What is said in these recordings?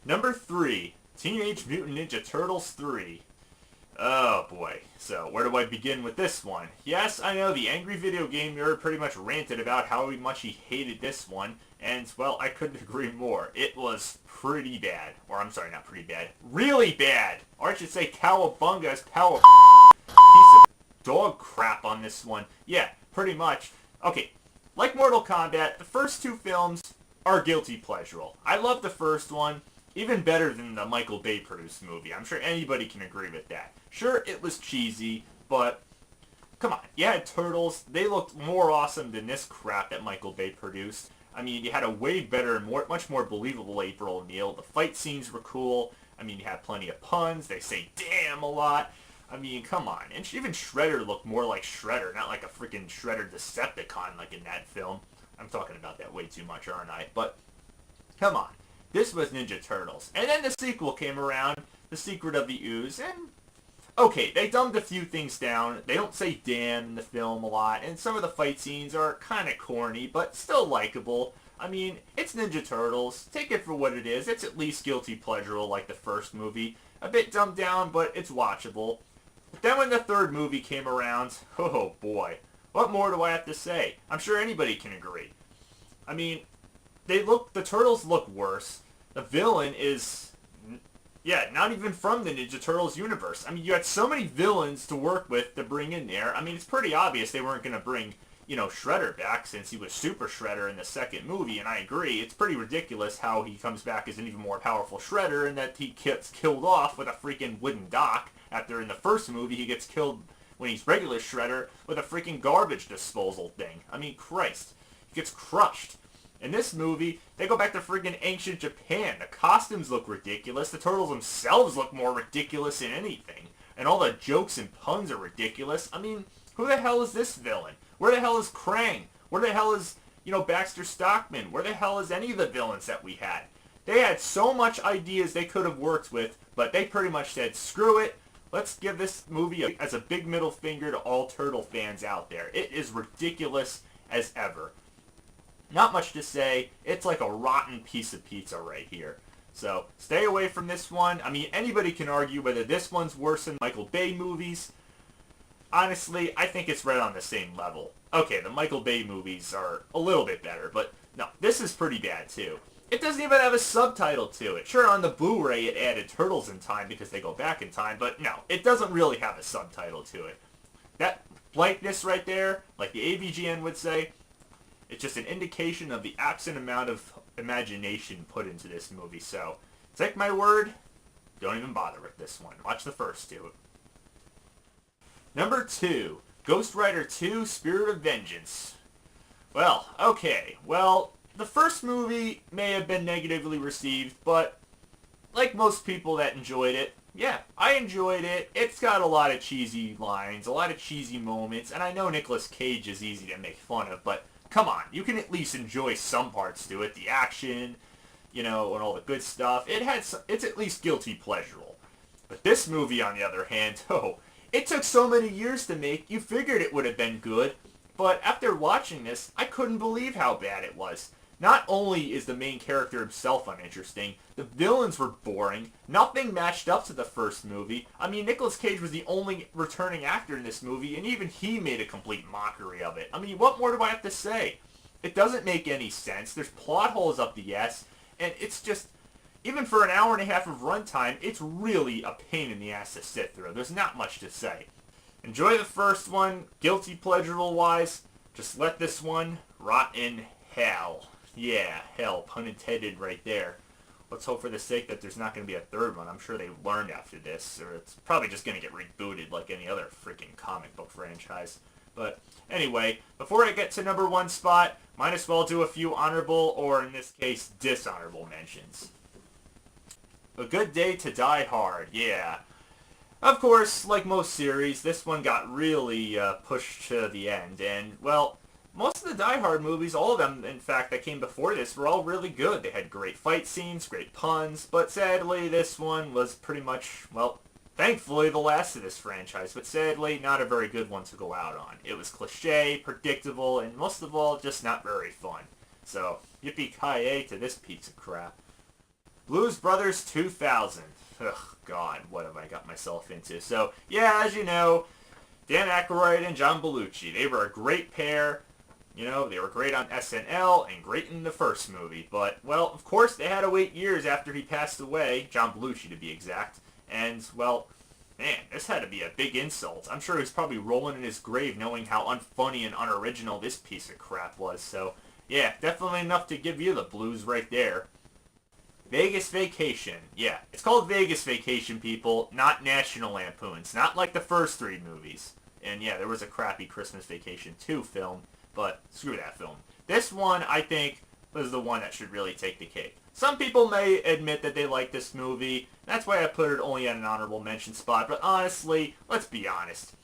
Number 3, Teenage Mutant Ninja Turtles 3. Oh boy, so where do I begin with this one? Yes, I know the angry video game nerd pretty much ranted about how much he hated this one, and well, I couldn't agree more. It was pretty bad. Or I'm sorry, not pretty bad. Really bad! Or I should say cowabunga's power piece of dog crap on this one. Yeah, pretty much. Okay, like Mortal Kombat, the first two films are guilty pleasurable. I love the first one. Even better than the Michael Bay produced movie. I'm sure anybody can agree with that. Sure, it was cheesy, but come on. You had turtles. They looked more awesome than this crap that Michael Bay produced. I mean, you had a way better, much more believable April O'Neil. The fight scenes were cool. I mean, you had plenty of puns. They say damn a lot. I mean, come on. And even Shredder looked more like Shredder, not like a freaking Shredder Decepticon like in that film. I'm talking about that way too much, aren't I? But come on. This was Ninja Turtles. And then the sequel came around, The Secret of the Ooze, and okay, they dumbed a few things down. They don't say damn in the film a lot, and some of the fight scenes are kind of corny, but still likable. I mean, it's Ninja Turtles. Take it for what it is. It's at least guilty pleasurable like the first movie. A bit dumbed down, but it's watchable. But then when the third movie came around, oh boy, what more do I have to say? I'm sure anybody can agree. I mean, the Turtles look worse. The villain is, yeah, not even from the Ninja Turtles universe. I mean, you had so many villains to work with to bring in there. I mean, it's pretty obvious they weren't going to bring, Shredder back since he was Super Shredder in the second movie, and I agree. It's pretty ridiculous how he comes back as an even more powerful Shredder and that he gets killed off with a freaking wooden dock after in the first movie he gets killed when he's regular Shredder with a freaking garbage disposal thing. I mean, Christ. He gets crushed. In this movie, they go back to friggin' ancient Japan. The costumes look ridiculous. The turtles themselves look more ridiculous than anything. And all the jokes and puns are ridiculous. I mean, who the hell is this villain? Where the hell is Krang? Where the hell is, Baxter Stockman? Where the hell is any of the villains that we had? They had so much ideas they could have worked with, but they pretty much said, screw it. Let's give this movie as a big middle finger to all turtle fans out there. It is ridiculous as ever. Not much to say. It's like a rotten piece of pizza right here. So, stay away from this one. I mean, anybody can argue whether this one's worse than Michael Bay movies. Honestly, I think it's right on the same level. Okay, the Michael Bay movies are a little bit better, but no, this is pretty bad too. It doesn't even have a subtitle to it. Sure, on the Blu-ray it added Turtles in Time because they go back in time, but no, it doesn't really have a subtitle to it. That blankness right there, like the AVGN would say, it's just an indication of the absent amount of imagination put into this movie. So, take my word, don't even bother with this one. Watch the first two. Number 2, Ghost Rider 2, Spirit of Vengeance. Well, okay. Well, the first movie may have been negatively received, but like most people that enjoyed it, yeah, I enjoyed it. It's got a lot of cheesy lines, a lot of cheesy moments, and I know Nicolas Cage is easy to make fun of, but come on, you can at least enjoy some parts to it. The action, and all the good stuff. It's at least guilty pleasurable. But this movie, on the other hand, it took so many years to make, you figured it would have been good. But after watching this, I couldn't believe how bad it was. Not only is the main character himself uninteresting, the villains were boring, nothing matched up to the first movie. I mean, Nicolas Cage was the only returning actor in this movie, and even he made a complete mockery of it. I mean, what more do I have to say? It doesn't make any sense, there's plot holes up the ass, and it's just, even for an hour and a half of runtime, it's really a pain in the ass to sit through. There's not much to say. Enjoy the first one, guilty pleasurable-wise, just let this one rot in hell. Yeah, hell, pun intended right there. Let's hope for the sake that there's not going to be a third one. I'm sure they learned after this, or it's probably just going to get rebooted like any other freaking comic book franchise. But anyway, before I get to number 1 spot, might as well do a few honorable, or in this case, dishonorable mentions. A Good Day to Die Hard, yeah. Of course, like most series, this one got really pushed to the end, and, well, most of the Die Hard movies, all of them, in fact, that came before this, were all really good. They had great fight scenes, great puns, but sadly, this one was pretty much, well, thankfully, the last of this franchise, but sadly, not a very good one to go out on. It was cliche, predictable, and most of all, just not very fun. So, yippee-ki-yay to this piece of crap. Blues Brothers 2000. Ugh, God, what have I got myself into? So, yeah, as you know, Dan Aykroyd and John Belushi, they were a great pair. You know, they were great on SNL and great in the first movie. But, well, of course, they had to wait years after he passed away, John Belushi to be exact. And, well, man, this had to be a big insult. I'm sure he's probably rolling in his grave knowing how unfunny and unoriginal this piece of crap was. So, yeah, definitely enough to give you the blues right there. Vegas Vacation. Yeah, it's called Vegas Vacation, people, not National Lampoons. Not like the first three movies. And yeah, there was a crappy Christmas Vacation 2 film, but screw that film. This one, I think, was the one that should really take the cake. Some people may admit that they like this movie. That's why I put it only at an honorable mention spot. But honestly, let's be honest.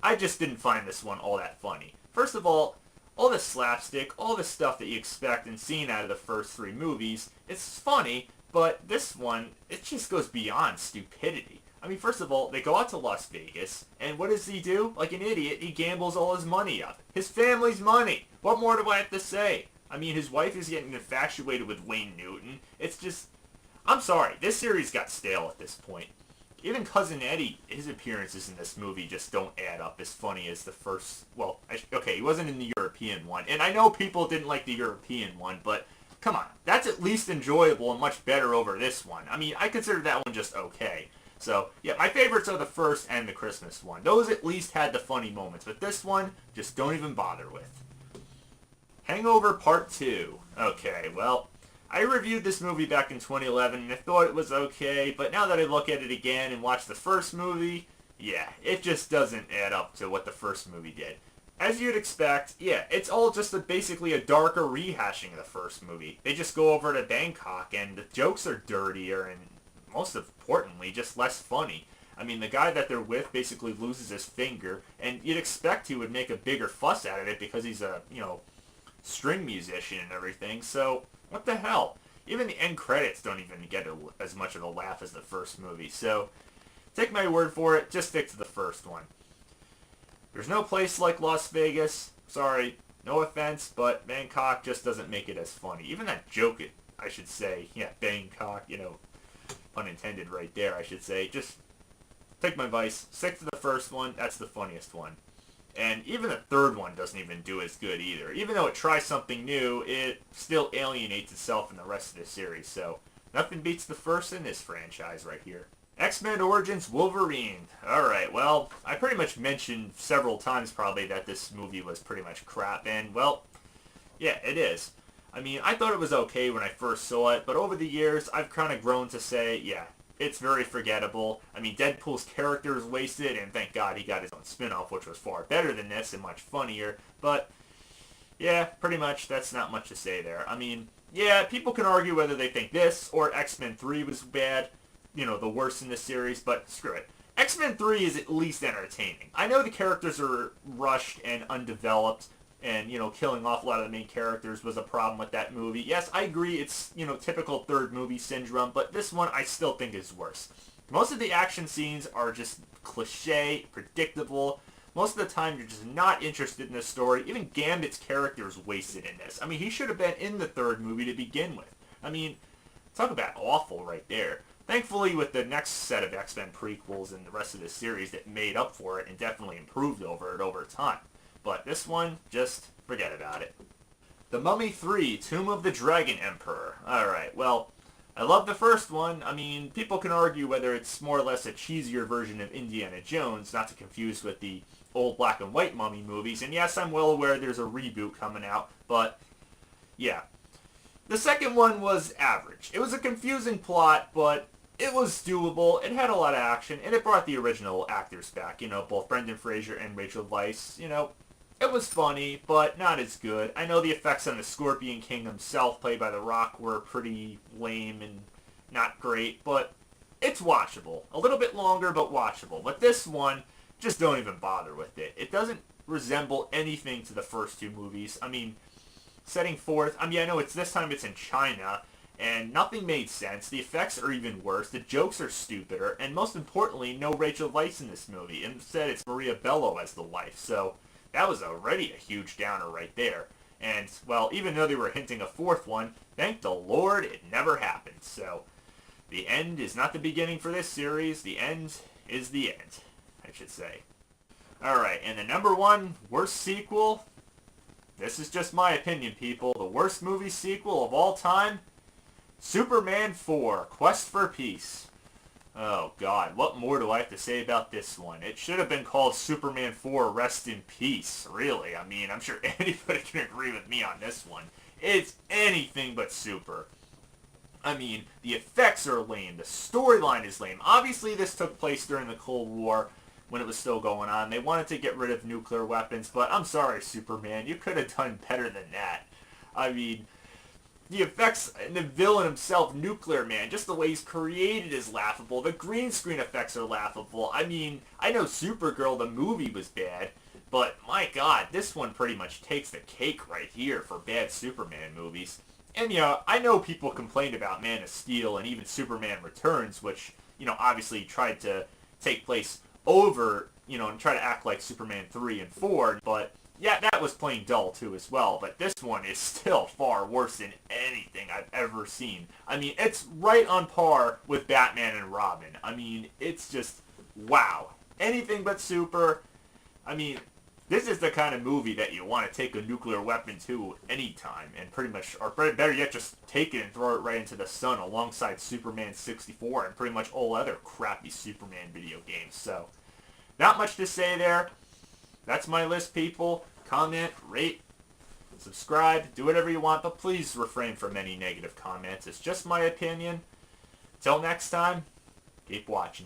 I just didn't find this one all that funny. First of all the slapstick, all the stuff that you expect and seen out of the first three movies, it's funny, but this one, it just goes beyond stupidity. I mean, first of all, they go out to Las Vegas, and what does he do? Like an idiot, he gambles all his money up. His family's money! What more do I have to say? I mean, his wife is getting infatuated with Wayne Newton. It's just... I'm sorry, this series got stale at this point. Even Cousin Eddie, his appearances in this movie just don't add up as funny as the first... Well, okay, he wasn't in the European one. And I know people didn't like the European one, but come on. That's at least enjoyable and much better over this one. I mean, I consider that one just okay. So, yeah, my favorites are the first and the Christmas one. Those at least had the funny moments, but this one, just don't even bother with. Hangover Part 2. Okay, well, I reviewed this movie back in 2011 and I thought it was okay, but now that I look at it again and watch the first movie, yeah, it just doesn't add up to what the first movie did. As you'd expect, yeah, it's all just basically a darker rehashing of the first movie. They just go over to Bangkok and the jokes are dirtier and, most importantly, just less funny. I mean, the guy that they're with basically loses his finger, and you'd expect he would make a bigger fuss out of it because he's a, string musician and everything, so what the hell? Even the end credits don't even get as much of a laugh as the first movie, so take my word for it, just stick to the first one. There's no place like Las Vegas. Sorry, no offense, but Bangkok just doesn't make it as funny. Even that joke, I should say, yeah, Bangkok, pun intended right there, I should say. Just take my advice, stick to the first one, that's the funniest one. And even the third one doesn't even do as good either. Even though it tries something new, it still alienates itself in the rest of the series. So, nothing beats the first in this franchise right here. X-Men Origins Wolverine. Alright, well, I pretty much mentioned several times probably that this movie was pretty much crap. And, well, yeah, it is. I mean, I thought it was okay when I first saw it, but over the years, I've kind of grown to say, yeah, it's very forgettable. I mean, Deadpool's character is wasted, and thank God he got his own spin-off, which was far better than this and much funnier. But, yeah, pretty much, that's not much to say there. I mean, yeah, people can argue whether they think this or X-Men 3 was bad, the worst in the series, but screw it. X-Men 3 is at least entertaining. I know the characters are rushed and undeveloped, and, killing off a lot of the main characters was a problem with that movie. Yes, I agree, it's, typical third movie syndrome, but this one I still think is worse. Most of the action scenes are just cliche, predictable. Most of the time you're just not interested in the story. Even Gambit's character is wasted in this. I mean, he should have been in the third movie to begin with. I mean, talk about awful right there. Thankfully, with the next set of X-Men prequels and the rest of the series, that made up for it and definitely improved over it over time. But this one, just forget about it. The Mummy 3, Tomb of the Dragon Emperor. Alright, well, I love the first one. I mean, people can argue whether it's more or less a cheesier version of Indiana Jones, not to confuse with the old black and white Mummy movies. And yes, I'm well aware there's a reboot coming out, but yeah. The second one was average. It was a confusing plot, but it was doable. It had a lot of action, and it brought the original actors back. Both Brendan Fraser and Rachel Weisz. It was funny, but not as good. I know the effects on the Scorpion King himself, played by The Rock, were pretty lame and not great, but it's watchable. A little bit longer, but watchable. But this one, just don't even bother with it. It doesn't resemble anything to the first two movies. I mean, setting forth, I know this time it's in China, and nothing made sense. The effects are even worse. The jokes are stupider, and most importantly, no Rachel Weisz in this movie. Instead, it's Maria Bello as the wife, so that was already a huge downer right there. And, well, even though they were hinting a fourth one, thank the Lord it never happened. So, the end is not the beginning for this series. The end is the end, I should say. Alright, and the number one worst sequel, this is just my opinion, people. The worst movie sequel of all time, Superman 4, Quest for Peace. Oh God, what more do I have to say about this one? It should have been called Superman 4, Rest in Peace, really. I mean, I'm sure anybody can agree with me on this one. It's anything but super. I mean, the effects are lame, the storyline is lame. Obviously, this took place during the Cold War, when it was still going on. They wanted to get rid of nuclear weapons, but I'm sorry, Superman, you could have done better than that. I mean, the effects and the villain himself, Nuclear Man, just the way he's created is laughable. The green screen effects are laughable. I mean, I know Supergirl, the movie, was bad, but my God, this one pretty much takes the cake right here for bad Superman movies. And, you know, I know people complained about Man of Steel and even Superman Returns, which, you know, obviously tried to take place over, you know, and try to act like Superman 3 and 4, but yeah, that was plain dull too as well, but this one is still far worse than anything I've ever seen. I mean, it's right on par with Batman and Robin. I mean, it's just, wow. Anything but super. I mean, this is the kind of movie that you want to take a nuclear weapon to anytime, and pretty much, or better yet, just take it and throw it right into the sun alongside Superman 64 and pretty much all other crappy Superman video games. So, not much to say there. That's my list, people. Comment, rate, subscribe, do whatever you want, but please refrain from any negative comments. It's just my opinion. Till next time, keep watching.